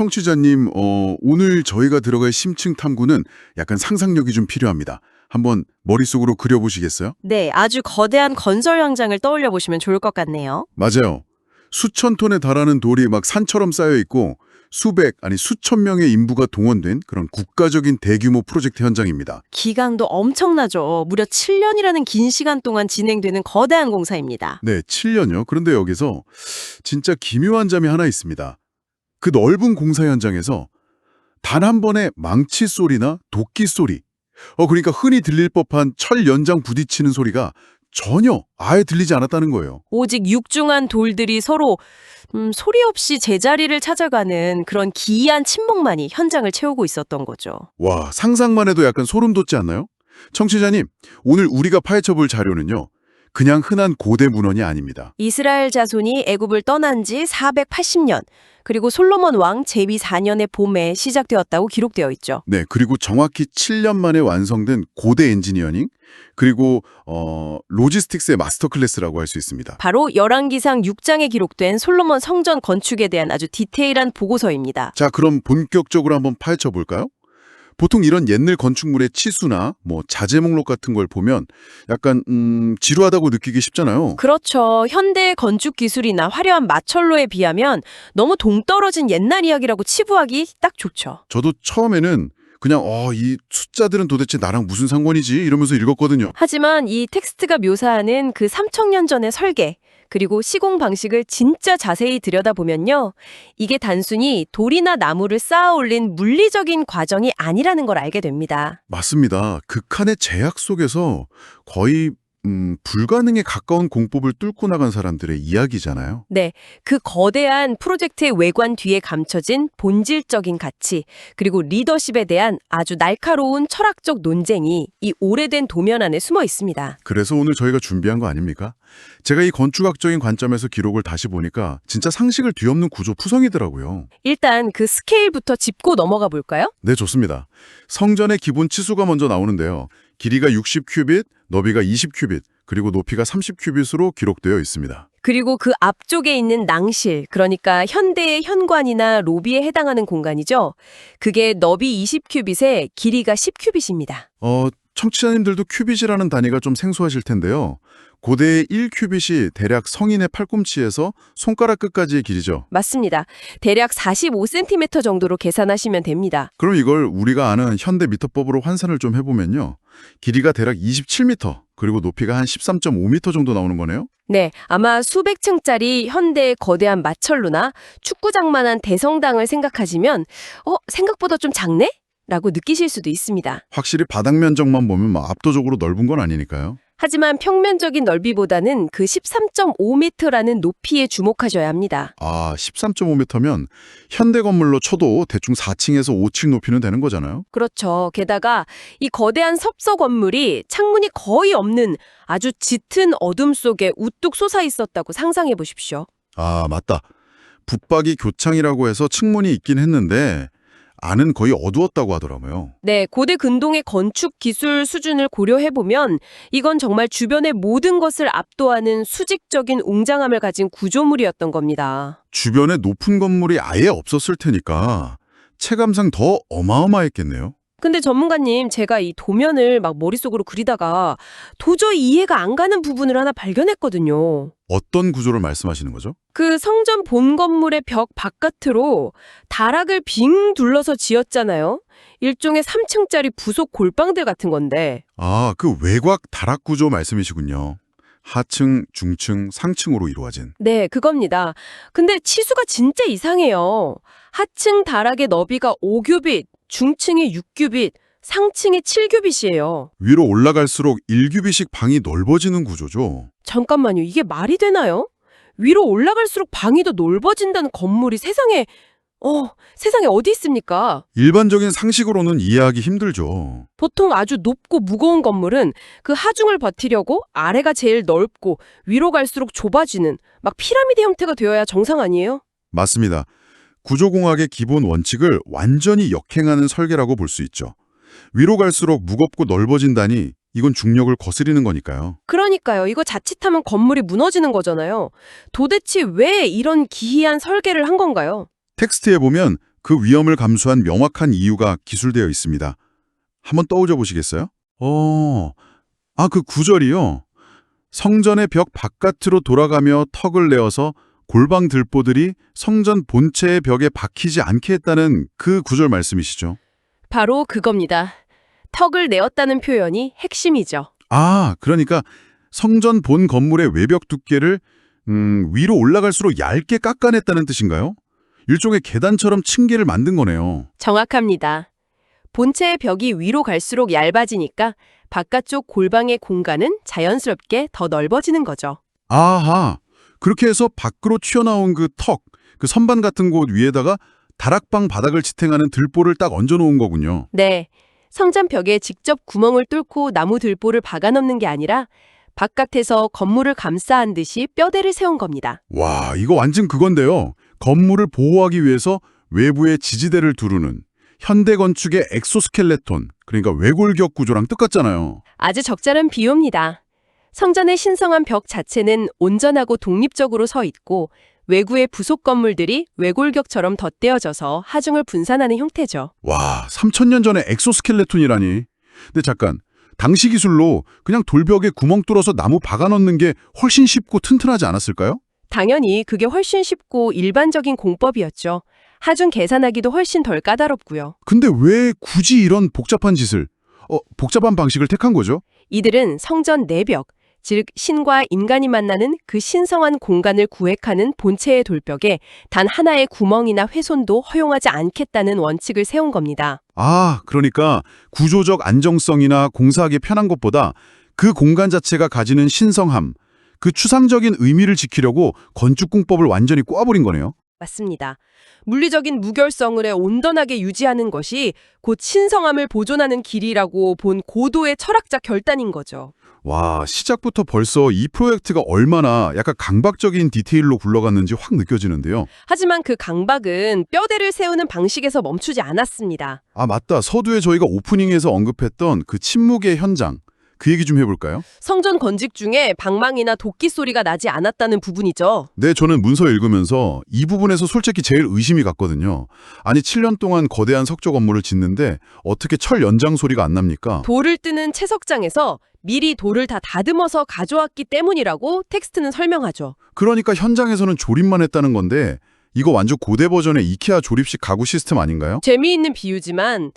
청취자님, 오늘 저희가 들어갈 심층 탐구는 약간 상상력이 좀 필요합니다. 한번 머릿속으로 그려보시겠어요? 네, 아주 거대한 건설 현장을 떠올려 보시면 좋을 것 같네요. 맞아요. 수천 톤에 달하는 돌이 막 산처럼 쌓여 있고 수백, 아니 수천 명의 인부가 동원된 그런 국가적인 대규모 프로젝트 현장입니다. 기간도 엄청나죠. 무려 7년이라는 긴 시간 동안 진행되는 거대한 공사입니다. 네, 7년요. 그런데 여기서 진짜 기묘한 점이 하나 있습니다. 그 넓은 공사 현장에서 단 한 번의 망치 소리나 도끼 소리, 그러니까 흔히 들릴 법한 철 연장 부딪히는 소리가 전혀 아예 들리지 않았다는 거예요. 오직 육중한 돌들이 서로 소리 없이 제자리를 찾아가는 그런 기이한 침묵만이 현장을 채우고 있었던 거죠. 와, 상상만 해도 약간 소름 돋지 않나요? 청취자님, 오늘 우리가 파헤쳐볼 자료는요. 그냥 흔한 고대 문헌이 아닙니다. 이스라엘 자손이 애굽을 떠난 지 480년, 그리고 솔로몬 왕 제위 4년의 봄에 시작되었다고 기록되어 있죠. 네, 그리고 정확히 7년 만에 완성된 고대 엔지니어링, 그리고 로지스틱스의 마스터 클래스라고 할 수 있습니다. 바로 열왕기상 6장에 기록된 솔로몬 성전 건축에 대한 아주 디테일한 보고서입니다. 자, 그럼 본격적으로 한번 파헤쳐 볼까요? 보통 이런 옛날 건축물의 치수나 자재 목록 같은 걸 보면 약간 지루하다고 느끼기 쉽잖아요. 그렇죠. 현대의 건축 기술이나 화려한 마철로에 비하면 너무 동떨어진 옛날 이야기라고 치부하기 딱 좋죠. 저도 처음에는 그냥 이 숫자들은 도대체 나랑 무슨 상관이지? 이러면서 읽었거든요. 하지만 이 텍스트가 묘사하는 그 3000년 전의 설계, 그리고 시공 방식을 진짜 자세히 들여다보면요. 이게 단순히 돌이나 나무를 쌓아 올린 물리적인 과정이 아니라는 걸 알게 됩니다. 맞습니다. 극한의 제약 속에서 거의 불가능에 가까운 공법을 뚫고 나간 사람들의 이야기잖아요. 네, 그 거대한 프로젝트의 외관 뒤에 감춰진 본질적인 가치, 그리고 리더십에 대한 아주 날카로운 철학적 논쟁이 이 오래된 도면 안에 숨어 있습니다. 그래서 오늘 저희가 준비한 거 아닙니까? 제가 이 건축학적인 관점에서 기록을 다시 보니까 진짜 상식을 뒤엎는 구조 구성이더라고요. 일단 그 스케일부터 짚고 넘어가 볼까요? 네, 좋습니다. 성전의 기본 치수가 먼저 나오는데요. 길이가 60큐빗, 너비가 20큐빗, 그리고 높이가 30큐빗으로 기록되어 있습니다. 그리고 그 앞쪽에 있는 낭실, 그러니까 현대의 현관이나 로비에 해당하는 공간이죠. 그게 너비 20큐빗에 길이가 10큐빗입니다. 청취자님들도 큐빗이라는 단위가 좀 생소하실 텐데요. 고대의 1큐빗이 대략 성인의 팔꿈치에서 손가락 끝까지의 길이죠. 맞습니다. 대략 45cm 정도로 계산하시면 됩니다. 그럼 이걸 우리가 아는 현대 미터법으로 환산을 좀 해보면요. 길이가 대략 27m, 그리고 높이가 한 13.5m 정도 나오는 거네요. 네, 아마 수백 층짜리 현대의 거대한 마철로나 축구장만한 대성당을 생각하시면 생각보다 좀 작네? 라고 느끼실 수도 있습니다. 확실히 바닥 면적만 보면 압도적으로 넓은 건 아니니까요. 하지만 평면적인 넓이보다는 그 13.5m라는 높이에 주목하셔야 합니다. 13.5m면 현대 건물로 쳐도 대충 4층에서 5층 높이는 되는 거잖아요. 그렇죠. 게다가 이 거대한 섭서 건물이 창문이 거의 없는 아주 짙은 어둠 속에 우뚝 솟아 있었다고 상상해 보십시오. 맞다. 붙박이 교창이라고 해서 층문이 있긴 했는데 안은 거의 어두웠다고 하더라고요. 네, 고대 근동의 건축 기술 수준을 고려해보면 이건 정말 주변의 모든 것을 압도하는 수직적인 웅장함을 가진 구조물이었던 겁니다. 주변에 높은 건물이 아예 없었을 테니까 체감상 더 어마어마했겠네요. 근데 전문가님, 제가 이 도면을 막 머릿속으로 그리다가 도저히 이해가 안 가는 부분을 하나 발견했거든요. 어떤 구조를 말씀하시는 거죠? 그 성전 본 건물의 벽 바깥으로 다락을 빙 둘러서 지었잖아요. 일종의 3층짜리 부속 골방들 같은 건데. 그 외곽 다락 구조 말씀이시군요. 하층, 중층, 상층으로 이루어진. 네, 그겁니다. 근데 치수가 진짜 이상해요. 하층 다락의 너비가 5규빗, 중층이 6규빗, 상층이 7규빗이에요. 위로 올라갈수록 1규빗씩 방이 넓어지는 구조죠. 잠깐만요. 이게 말이 되나요? 위로 올라갈수록 방이 더 넓어진다는 건물이 세상에 어디 있습니까? 일반적인 상식으로는 이해하기 힘들죠. 보통 아주 높고 무거운 건물은 그 하중을 버티려고 아래가 제일 넓고 위로 갈수록 좁아지는 막 피라미드 형태가 되어야 정상 아니에요? 맞습니다. 구조공학의 기본 원칙을 완전히 역행하는 설계라고 볼 수 있죠. 위로 갈수록 무겁고 넓어진다니 이건 중력을 거스리는 거니까요. 그러니까요. 이거 자칫하면 건물이 무너지는 거잖아요. 도대체 왜 이런 기이한 설계를 한 건가요? 텍스트에 보면 그 위험을 감수한 명확한 이유가 기술되어 있습니다. 한번 떠올려 보시겠어요? 그 구절이요. 성전의 벽 바깥으로 돌아가며 턱을 내어서 골방 들보들이 성전 본체의 벽에 박히지 않게 했다는 그 구절 말씀이시죠? 바로 그겁니다. 턱을 내었다는 표현이 핵심이죠. 그러니까 성전 본 건물의 외벽 두께를 위로 올라갈수록 얇게 깎아냈다는 뜻인가요? 일종의 계단처럼 층계를 만든 거네요. 정확합니다. 본체의 벽이 위로 갈수록 얇아지니까 바깥쪽 골방의 공간은 자연스럽게 더 넓어지는 거죠. 아하, 그렇게 해서 밖으로 튀어나온 그 턱, 그 선반 같은 곳 위에다가 다락방 바닥을 지탱하는 들보를 딱 얹어놓은 거군요. 네, 성전 벽에 직접 구멍을 뚫고 나무 들보를 박아넣는 게 아니라 바깥에서 건물을 감싸한 듯이 뼈대를 세운 겁니다. 와, 이거 완전 그건데요. 건물을 보호하기 위해서 외부에 지지대를 두르는 현대 건축의 엑소스켈레톤, 그러니까 외골격 구조랑 똑같잖아요. 아주 적절한 비유입니다. 성전의 신성한 벽 자체는 온전하고 독립적으로 서 있고 외구의 부속 건물들이 외골격처럼 덧대어져서 하중을 분산하는 형태죠. 와, 3000년 전에 엑소스켈레톤이라니. 근데 잠깐, 당시 기술로 그냥 돌벽에 구멍 뚫어서 나무 박아넣는 게 훨씬 쉽고 튼튼하지 않았을까요? 당연히 그게 훨씬 쉽고 일반적인 공법이었죠. 하중 계산하기도 훨씬 덜 까다롭고요. 근데 왜 굳이 이런 복잡한 짓을, 복잡한 방식을 택한 거죠? 이들은 성전 내벽, 즉 신과 인간이 만나는 그 신성한 공간을 구획하는 본체의 돌벽에 단 하나의 구멍이나 훼손도 허용하지 않겠다는 원칙을 세운 겁니다. 그러니까 구조적 안정성이나 공사하기 편한 것보다 그 공간 자체가 가지는 신성함, 그 추상적인 의미를 지키려고 건축공법을 완전히 꼬아버린 거네요. 맞습니다. 물리적인 무결성을 온전하게 유지하는 것이 곧 신성함을 보존하는 길이라고 본 고도의 철학적 결단인 거죠. 와, 시작부터 벌써 이 프로젝트가 얼마나 약간 강박적인 디테일로 굴러갔는지 확 느껴지는데요. 하지만 그 강박은 뼈대를 세우는 방식에서 멈추지 않았습니다. 맞다. 서두에 저희가 오프닝에서 언급했던 그 침묵의 현장. 그 얘기 좀 해볼까요? 성전 건축 중에 방망이나 도끼 소리가 나지 않았다는 부분이죠. 네, 저는 문서 읽으면서 이 부분에서 솔직히 제일 의심이 갔거든요. 아니, 7년 동안 거대한 석조 건물을 짓는데 어떻게 철 연장 소리가 안 납니까? 돌을 뜨는 채석장에서 미리 돌을 다 다듬어서 가져왔기 때문이라고 텍스트는 설명하죠. 그러니까 현장에서는 조립만 했다는 건데 이거 완전 고대 버전의 이케아 조립식 가구 시스템 아닌가요? 재미있는 비유지만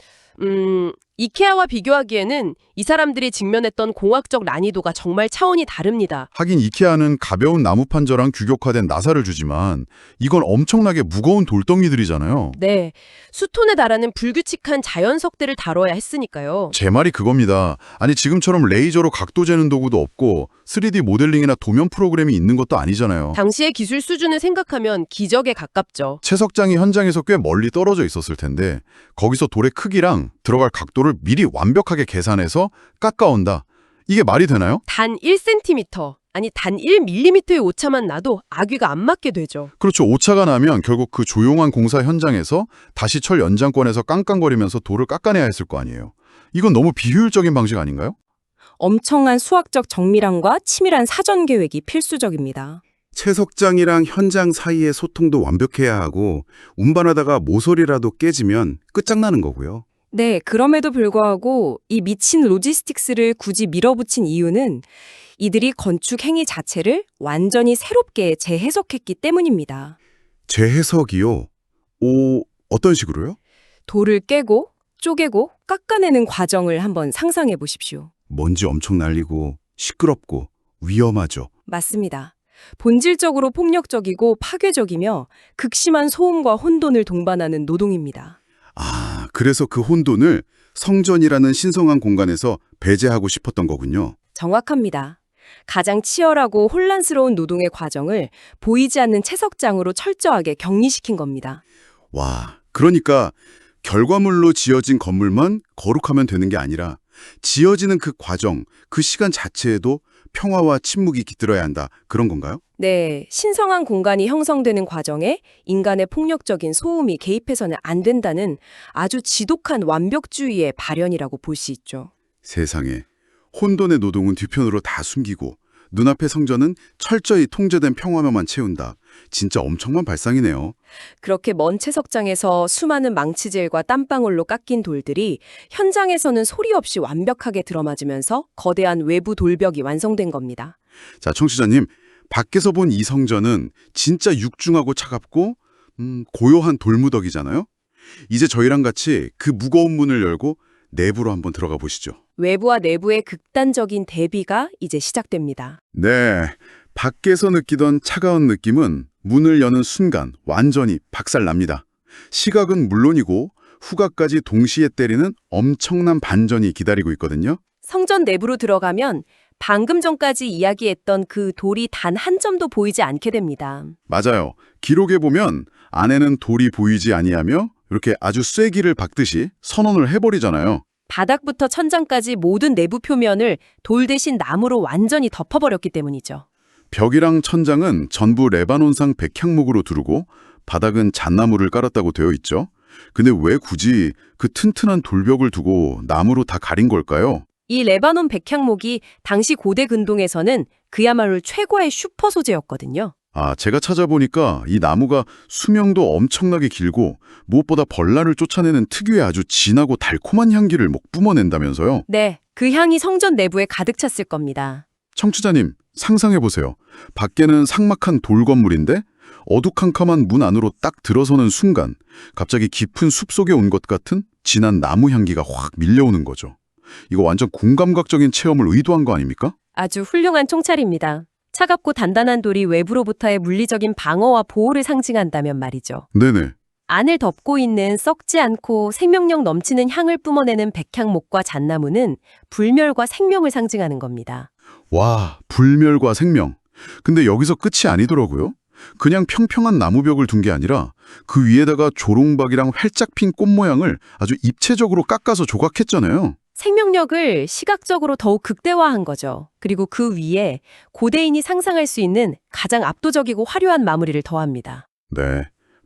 이케아와 비교하기에는 이 사람들이 직면했던 공학적 난이도가 정말 차원이 다릅니다. 하긴 이케아는 가벼운 나무 판저랑 규격화된 나사를 주지만 이건 엄청나게 무거운 돌덩이들이잖아요. 네, 수톤에 달하는 불규칙한 자연석들을 다뤄야 했으니까요. 제 말이 그겁니다. 아니, 지금처럼 레이저로 각도 재는 도구도 없고 3D 모델링이나 도면 프로그램이 있는 것도 아니잖아요. 당시의 기술 수준을 생각하면 기적에 가깝죠. 채석장이 현장에서 꽤 멀리 떨어져 있었을 텐데 거기서 돌의 크기랑 들어갈 각도를 미리 완벽하게 계산해서 깎아온다. 이게 말이 되나요? 단 1cm, 아니 단 1mm의 오차만 나도 아귀가 안 맞게 되죠. 그렇죠. 오차가 나면 결국 그 조용한 공사 현장에서 다시 철 연장권에서 깡깡거리면서 돌을 깎아내야 했을 거 아니에요. 이건 너무 비효율적인 방식 아닌가요? 엄청난 수학적 정밀함과 치밀한 사전 계획이 필수적입니다. 채석장이랑 현장 사이의 소통도 완벽해야 하고 운반하다가 모서리라도 깨지면 끝장나는 거고요. 네, 그럼에도 불구하고 이 미친 로지스틱스를 굳이 밀어붙인 이유는 이들이 건축 행위 자체를 완전히 새롭게 재해석했기 때문입니다. 재해석이요? 어떤 식으로요? 돌을 깨고 쪼개고 깎아내는 과정을 한번 상상해 보십시오. 먼지 엄청 날리고 시끄럽고 위험하죠. 맞습니다. 본질적으로 폭력적이고 파괴적이며 극심한 소음과 혼돈을 동반하는 노동입니다. 그래서 그 혼돈을 성전이라는 신성한 공간에서 배제하고 싶었던 거군요. 정확합니다. 가장 치열하고 혼란스러운 노동의 과정을 보이지 않는 채석장으로 철저하게 격리시킨 겁니다. 와, 그러니까 결과물로 지어진 건물만 거룩하면 되는 게 아니라 지어지는 그 과정, 그 시간 자체에도 평화와 침묵이 깃들어야 한다. 그런 건가요? 네, 신성한 공간이 형성되는 과정에 인간의 폭력적인 소음이 개입해서는 안 된다는 아주 지독한 완벽주의의 발현이라고 볼 수 있죠. 세상에, 혼돈의 노동은 뒤편으로 다 숨기고 눈앞의 성전은 철저히 통제된 평화만만 채운다. 진짜 엄청난 발상이네요. 그렇게 먼 채석장에서 수많은 망치질과 땀방울로 깎인 돌들이 현장에서는 소리 없이 완벽하게 들어맞으면서 거대한 외부 돌벽이 완성된 겁니다. 자, 청취자님, 밖에서 본 이 성전은 진짜 육중하고 차갑고 고요한 돌무더기잖아요. 이제 저희랑 같이 그 무거운 문을 열고 내부로 한번 들어가 보시죠. 외부와 내부의 극단적인 대비가 이제 시작됩니다. 네, 밖에서 느끼던 차가운 느낌은 문을 여는 순간 완전히 박살납니다. 시각은 물론이고 후각까지 동시에 때리는 엄청난 반전이 기다리고 있거든요. 성전 내부로 들어가면 방금 전까지 이야기했던 그 돌이 단 한 점도 보이지 않게 됩니다. 맞아요. 기록에 보면 안에는 돌이 보이지 아니하며 이렇게 아주 쐐기를 박듯이 선언을 해버리잖아요. 바닥부터 천장까지 모든 내부 표면을 돌 대신 나무로 완전히 덮어버렸기 때문이죠. 벽이랑 천장은 전부 레바논상 백향목으로 두르고 바닥은 잣나무를 깔았다고 되어 있죠. 근데 왜 굳이 그 튼튼한 돌벽을 두고 나무로 다 가린 걸까요? 이 레바논 백향목이 당시 고대 근동에서는 그야말로 최고의 슈퍼 소재였거든요. 아, 제가 찾아보니까 이 나무가 수명도 엄청나게 길고 무엇보다 벌레를 쫓아내는 특유의 아주 진하고 달콤한 향기를 뿜어낸다면서요. 네, 그 향이 성전 내부에 가득 찼을 겁니다. 청취자님, 상상해보세요. 밖에는 삭막한 돌 건물인데 어두캄캄한 문 안으로 딱 들어서는 순간 갑자기 깊은 숲속에 온 것 같은 진한 나무 향기가 확 밀려오는 거죠. 이거 완전 공감각적인 체험을 의도한 거 아닙니까? 아주 훌륭한 총찰입니다. 차갑고 단단한 돌이 외부로부터의 물리적인 방어와 보호를 상징한다면 말이죠. 네네. 안을 덮고 있는 썩지 않고 생명력 넘치는 향을 뿜어내는 백향목과 잣나무는 불멸과 생명을 상징하는 겁니다. 와, 불멸과 생명. 근데 여기서 끝이 아니더라고요. 그냥 평평한 나무벽을 둔 게 아니라 그 위에다가 조롱박이랑 활짝 핀 꽃 모양을 아주 입체적으로 깎아서 조각했잖아요. 생명력을 시각적으로 더욱 극대화한 거죠. 그리고 그 위에 고대인이 상상할 수 있는 가장 압도적이고 화려한 마무리를 더합니다. 네,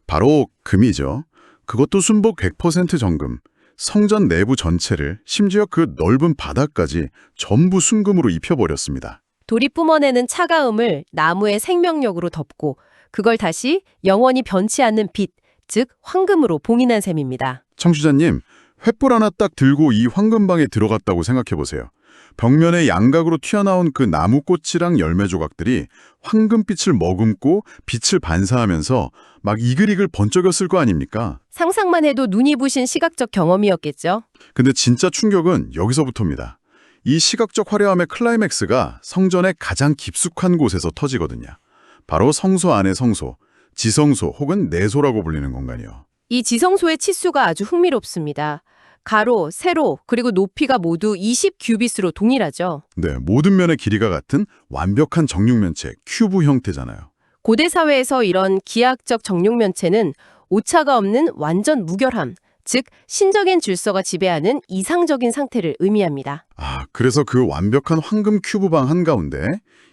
바로 금이죠. 그것도 순복 100% 정금. 성전 내부 전체를 심지어 그 넓은 바닥까지 전부 순금으로 입혀버렸습니다. 돌이 뿜어내는 차가움을 나무의 생명력으로 덮고 그걸 다시 영원히 변치 않는 빛, 즉 황금으로 봉인한 셈입니다. 청취자님, 횃불 하나 딱 들고 이 황금방에 들어갔다고 생각해보세요. 벽면에 양각으로 튀어나온 그 나무꽃이랑 열매 조각들이 황금빛을 머금고 빛을 반사하면서 막 이글이글 번쩍였을 거 아닙니까? 상상만 해도 눈이 부신 시각적 경험이었겠죠. 근데 진짜 충격은 여기서부터입니다. 이 시각적 화려함의 클라이맥스가 성전의 가장 깊숙한 곳에서 터지거든요. 바로 성소 안의 성소, 지성소 혹은 내소라고 불리는 공간이요. 이 지성소의 치수가 아주 흥미롭습니다. 가로, 세로, 그리고 높이가 모두 20규빗으로 동일하죠. 네, 모든 면의 길이가 같은 완벽한 정육면체, 큐브 형태잖아요. 고대 사회에서 이런 기하학적 정육면체는 오차가 없는 완전 무결함, 즉 신적인 질서가 지배하는 이상적인 상태를 의미합니다. 아, 그래서 그 완벽한 황금 큐브방 한가운데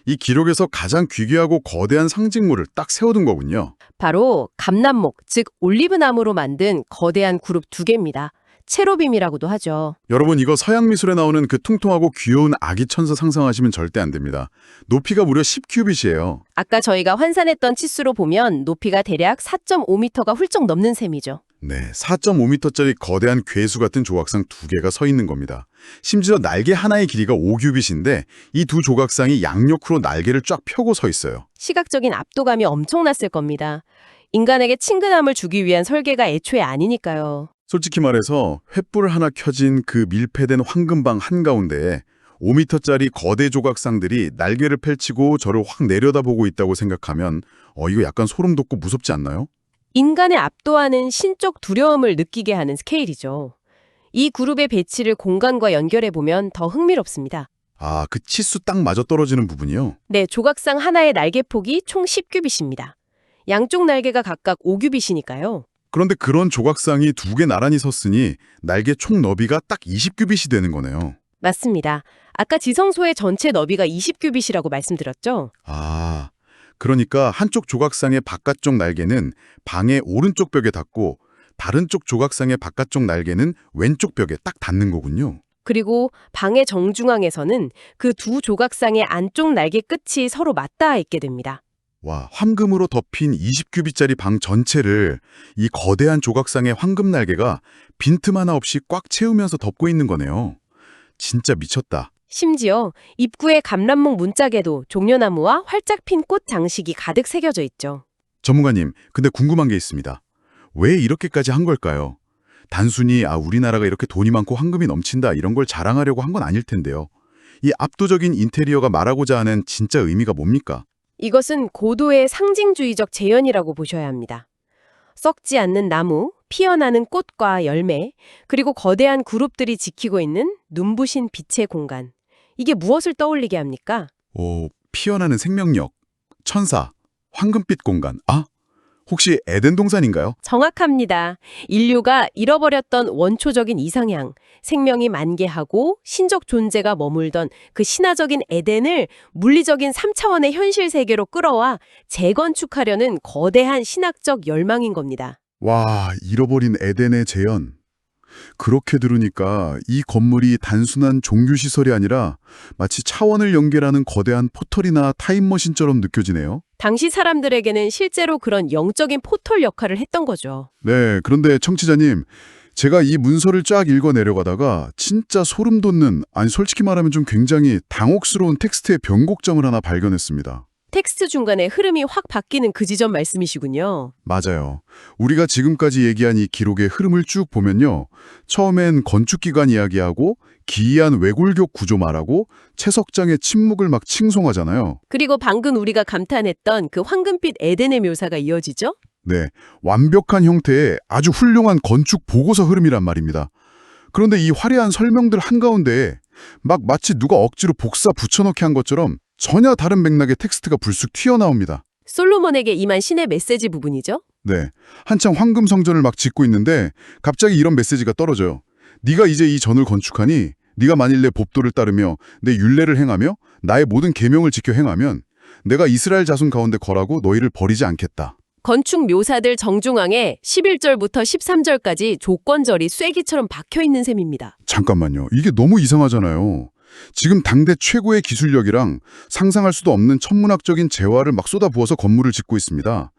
이 기록에서 가장 귀귀하고 거대한 상징물을 딱 세워둔 거군요. 바로 감람목, 즉 올리브나무로 만든 거대한 그룹 두 개입니다. 체로빔이라고도 하죠. 여러분, 이거 서양 미술에 나오는 그 퉁퉁하고 귀여운 아기 천사 상상하시면 절대 안 됩니다. 높이가 무려 10큐빗이에요. 아까 저희가 환산했던 치수로 보면 높이가 대략 4.5m가 훌쩍 넘는 셈이죠. 네, 4.5m짜리 거대한 괴수 같은 조각상 두 개가 서 있는 겁니다. 심지어 날개 하나의 길이가 5규빗인데 이 두 조각상이 양옆으로 날개를 쫙 펴고 서 있어요. 시각적인 압도감이 엄청났을 겁니다. 인간에게 친근함을 주기 위한 설계가 애초에 아니니까요. 솔직히 말해서 횃불 하나 켜진 그 밀폐된 황금방 한가운데에 5m짜리 거대 조각상들이 날개를 펼치고 저를 확 내려다보고 있다고 생각하면 이거 약간 소름 돋고 무섭지 않나요? 인간의 압도하는 신적 두려움을 느끼게 하는 스케일이죠. 이 그룹의 배치를 공간과 연결해보면 더 흥미롭습니다. 아, 그 치수 딱 맞아떨어지는 부분이요? 네, 조각상 하나의 날개 폭이 총 10규빗입니다. 양쪽 날개가 각각 5규빗이니까요. 그런데 그런 조각상이 두 개 나란히 섰으니 날개 총 너비가 딱 20규빗이 되는 거네요. 맞습니다. 아까 지성소의 전체 너비가 20규빗이라고 말씀드렸죠? 아, 그러니까 한쪽 조각상의 바깥쪽 날개는 방의 오른쪽 벽에 닿고 다른 쪽 조각상의 바깥쪽 날개는 왼쪽 벽에 딱 닿는 거군요. 그리고 방의 정중앙에서는 그 두 조각상의 안쪽 날개 끝이 서로 맞닿아 있게 됩니다. 와, 황금으로 덮인 20큐빗짜리 방 전체를 이 거대한 조각상의 황금 날개가 빈틈 하나 없이 꽉 채우면서 덮고 있는 거네요. 진짜 미쳤다. 심지어 입구의 감람목 문짝에도 종려나무와 활짝 핀 꽃 장식이 가득 새겨져 있죠. 전문가님, 근데 궁금한 게 있습니다. 왜 이렇게까지 한 걸까요? 단순히 우리나라가 이렇게 돈이 많고 황금이 넘친다 이런 걸 자랑하려고 한 건 아닐 텐데요. 이 압도적인 인테리어가 말하고자 하는 진짜 의미가 뭡니까? 이것은 고도의 상징주의적 재현이라고 보셔야 합니다. 썩지 않는 나무, 피어나는 꽃과 열매, 그리고 거대한 그룹들이 지키고 있는 눈부신 빛의 공간. 이게 무엇을 떠올리게 합니까? 피어나는 생명력, 천사, 황금빛 공간. 혹시 에덴 동산인가요? 정확합니다. 인류가 잃어버렸던 원초적인 이상향, 생명이 만개하고 신적 존재가 머물던 그 신화적인 에덴을 물리적인 3차원의 현실 세계로 끌어와 재건축하려는 거대한 신학적 열망인 겁니다. 와, 잃어버린 에덴의 재현. 그렇게 들으니까 이 건물이 단순한 종교시설이 아니라 마치 차원을 연결하는 거대한 포털이나 타임머신처럼 느껴지네요. 당시 사람들에게는 실제로 그런 영적인 포털 역할을 했던 거죠. 네, 그런데 청취자님, 제가 이 문서를 쫙 읽어 내려가다가 진짜 소름 돋는, 솔직히 말하면 좀 굉장히 당혹스러운 텍스트의 변곡점을 하나 발견했습니다. 텍스트 중간에 흐름이 확 바뀌는 그 지점 말씀이시군요. 맞아요. 우리가 지금까지 얘기한 이 기록의 흐름을 쭉 보면요. 처음엔 건축기간 이야기하고 기이한 외골격 구조 말하고 채석장의 침묵을 막 칭송하잖아요. 그리고 방금 우리가 감탄했던 그 황금빛 에덴의 묘사가 이어지죠? 네, 완벽한 형태의 아주 훌륭한 건축 보고서 흐름이란 말입니다. 그런데 이 화려한 설명들 한가운데에 마치 누가 억지로 복사 붙여넣기 한 것처럼 전혀 다른 맥락의 텍스트가 불쑥 튀어나옵니다. 솔로몬에게 임한 신의 메시지 부분이죠? 네, 한창 황금 성전을 막 짓고 있는데 갑자기 이런 메시지가 떨어져요. 네가 이제 이 전을 건축하니 네가 만일 내 법도를 따르며 내 율례를 행하며 나의 모든 계명을 지켜 행하면 내가 이스라엘 자손 가운데 거라고 너희를 버리지 않겠다. 건축 묘사들 정중앙에 11절부터 13절까지 조건절이 쐐기처럼 박혀있는 셈입니다. 잠깐만요. 이게 너무 이상하잖아요. 지금 당대 최고의 기술력이랑 상상할 수도 없는 천문학적인 재화를 막 쏟아부어서 건물을 짓고 있습니다.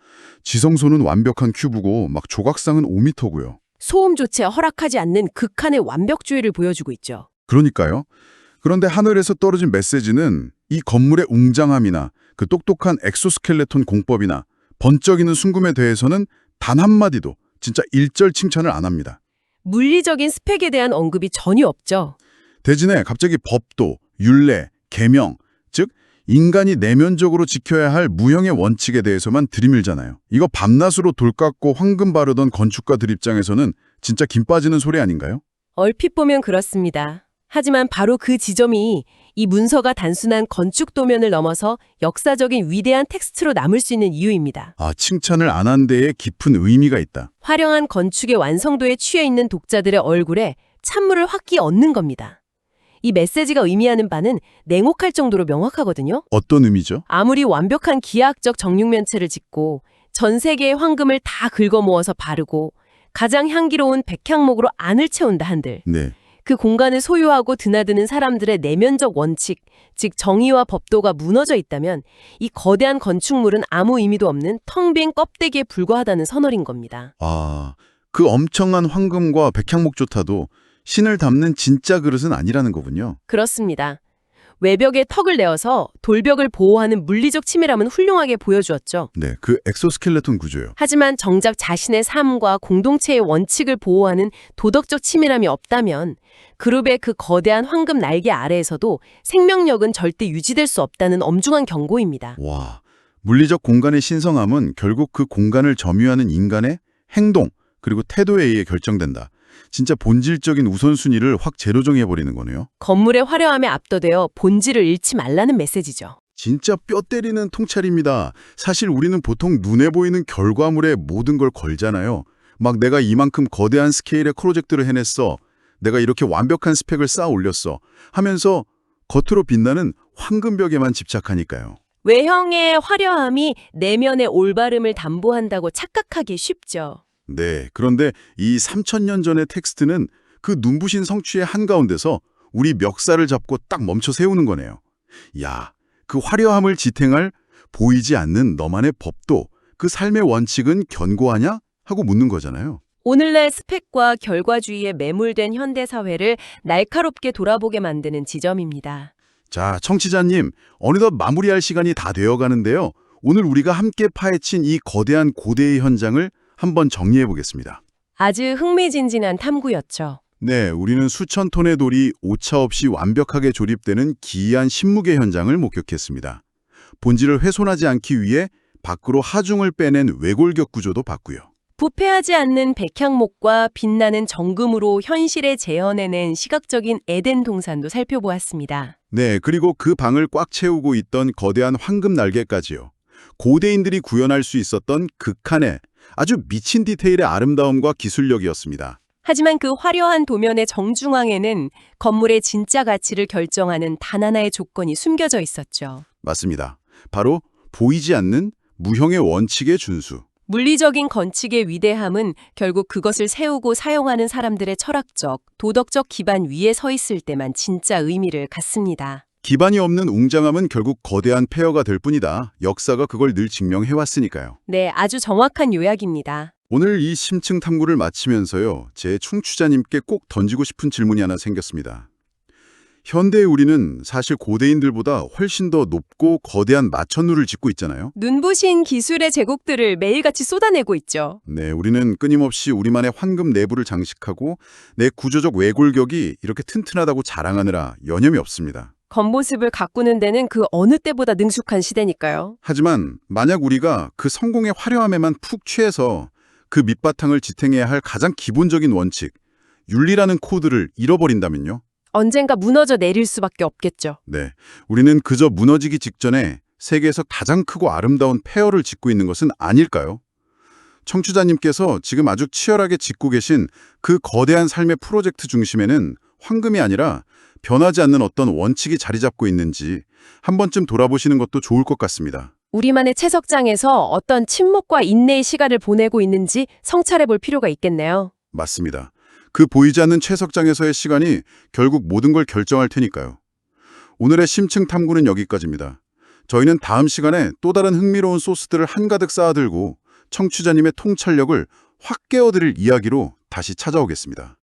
지성소는 완벽한 큐브고 막 조각상은 5m고요. 소음조차 허락하지 않는 극한의 완벽주의를 보여주고 있죠. 그러니까요. 그런데 하늘에서 떨어진 메시지는 이 건물의 웅장함이나 그 똑똑한 엑소스켈레톤 공법이나 번쩍이는 순금에 대해서는 단 한마디도 진짜 일절 칭찬을 안 합니다. 물리적인 스펙에 대한 언급이 전혀 없죠. 대신에 갑자기 법도, 율례, 계명, 즉 인간이 내면적으로 지켜야 할 무형의 원칙에 대해서만 들이밀잖아요. 이거 밤낮으로 돌 깎고 황금 바르던 건축가들 입장에서는 진짜 김 빠지는 소리 아닌가요? 얼핏 보면 그렇습니다. 하지만 바로 그 지점이 이 문서가 단순한 건축 도면을 넘어서 역사적인 위대한 텍스트로 남을 수 있는 이유입니다. 칭찬을 안 한 데에 깊은 의미가 있다. 화려한 건축의 완성도에 취해 있는 독자들의 얼굴에 찬물을 확 얻는 겁니다. 이 메시지가 의미하는 바는 냉혹할 정도로 명확하거든요. 어떤 의미죠? 아무리 완벽한 기하학적 정육면체를 짓고 전 세계의 황금을 다 긁어 모아서 바르고 가장 향기로운 백향목으로 안을 채운다 한들 네. 그 공간을 소유하고 드나드는 사람들의 내면적 원칙, 즉 정의와 법도가 무너져 있다면 이 거대한 건축물은 아무 의미도 없는 텅 빈 껍데기에 불과하다는 선언인 겁니다. 그 엄청난 황금과 백향목조차도 신을 담는 진짜 그릇은 아니라는 거군요. 그렇습니다. 외벽에 턱을 내어서 돌벽을 보호하는 물리적 치밀함은 훌륭하게 보여주었죠. 네, 그 엑소스켈레톤 구조요. 하지만 정작 자신의 삶과 공동체의 원칙을 보호하는 도덕적 치밀함이 없다면 그룹의 그 거대한 황금 날개 아래에서도 생명력은 절대 유지될 수 없다는 엄중한 경고입니다. 와, 물리적 공간의 신성함은 결국 그 공간을 점유하는 인간의 행동 그리고 태도에 의해 결정된다. 진짜 본질적인 우선순위를 확 재조정해버리는 거네요. 건물의 화려함에 압도되어 본질을 잃지 말라는 메시지죠. 진짜 뼈 때리는 통찰입니다. 사실 우리는 보통 눈에 보이는 결과물에 모든 걸 걸잖아요. 막 내가 이만큼 거대한 스케일의 프로젝트를 해냈어. 내가 이렇게 완벽한 스펙을 쌓아 올렸어. 하면서 겉으로 빛나는 황금벽에만 집착하니까요. 외형의 화려함이 내면의 올바름을 담보한다고 착각하기 쉽죠. 네, 그런데 이 3000년 전의 텍스트는 그 눈부신 성취의 한가운데서 우리 멱살을 잡고 딱 멈춰 세우는 거네요. 야, 그 화려함을 지탱할 보이지 않는 너만의 법도 그 삶의 원칙은 견고하냐? 하고 묻는 거잖아요. 오늘날 스펙과 결과주의에 매몰된 현대사회를 날카롭게 돌아보게 만드는 지점입니다. 자, 청취자님, 어느덧 마무리할 시간이 다 되어 가는데요. 오늘 우리가 함께 파헤친 이 거대한 고대의 현장을 한번 정리해 보겠습니다. 아주 흥미진진한 탐구였죠. 네, 우리는 수천 톤의 돌이 오차 없이 완벽하게 조립되는 기이한 신무계 현장을 목격했습니다. 본질을 훼손하지 않기 위해 밖으로 하중을 빼낸 외골격 구조도 봤고요. 부패하지 않는 백향목과 빛나는 정금으로 현실에 재현해낸 시각적인 에덴 동산도 살펴보았습니다. 네, 그리고 그 방을 꽉 채우고 있던 거대한 황금 날개까지요. 고대인들이 구현할 수 있었던 극한의 아주 미친 디테일의 아름다움과 기술력이었습니다. 하지만 그 화려한 도면의 정중앙에는 건물의 진짜 가치를 결정하는 단 하나의 조건이 숨겨져 있었죠. 맞습니다. 바로 보이지 않는 무형의 원칙의 준수. 물리적인 건축의 위대함은 결국 그것을 세우고 사용하는 사람들의 철학적, 도덕적 기반 위에 서 있을 때만 진짜 의미를 갖습니다. 기반이 없는 웅장함은 결국 거대한 폐허가 될 뿐이다. 역사가 그걸 늘 증명해왔으니까요. 네, 아주 정확한 요약입니다. 오늘 이 심층 탐구를 마치면서요. 제 청취자님께 꼭 던지고 싶은 질문이 하나 생겼습니다. 현대의 우리는 사실 고대인들보다 훨씬 더 높고 거대한 마천루를 짓고 있잖아요. 눈부신 기술의 제국들을 매일같이 쏟아내고 있죠. 네, 우리는 끊임없이 우리만의 황금 내부를 장식하고 내 구조적 외골격이 이렇게 튼튼하다고 자랑하느라 여념이 없습니다. 겉모습을 가꾸는 데는 그 어느 때보다 능숙한 시대니까요. 하지만 만약 우리가 그 성공의 화려함에만 푹 취해서 그 밑바탕을 지탱해야 할 가장 기본적인 원칙, 윤리라는 코드를 잃어버린다면요? 언젠가 무너져 내릴 수밖에 없겠죠. 네, 우리는 그저 무너지기 직전에 세계에서 가장 크고 아름다운 폐허를 짓고 있는 것은 아닐까요? 청취자님께서 지금 아주 치열하게 짓고 계신 그 거대한 삶의 프로젝트 중심에는 황금이 아니라 변하지 않는 어떤 원칙이 자리 잡고 있는지 한 번쯤 돌아보시는 것도 좋을 것 같습니다. 우리만의 채석장에서 어떤 침묵과 인내의 시간을 보내고 있는지 성찰해 볼 필요가 있겠네요. 맞습니다. 그 보이지 않는 채석장에서의 시간이 결국 모든 걸 결정할 테니까요. 오늘의 심층 탐구는 여기까지입니다. 저희는 다음 시간에 또 다른 흥미로운 소스들을 한가득 쌓아들고 청취자님의 통찰력을 확 깨워드릴 이야기로 다시 찾아오겠습니다.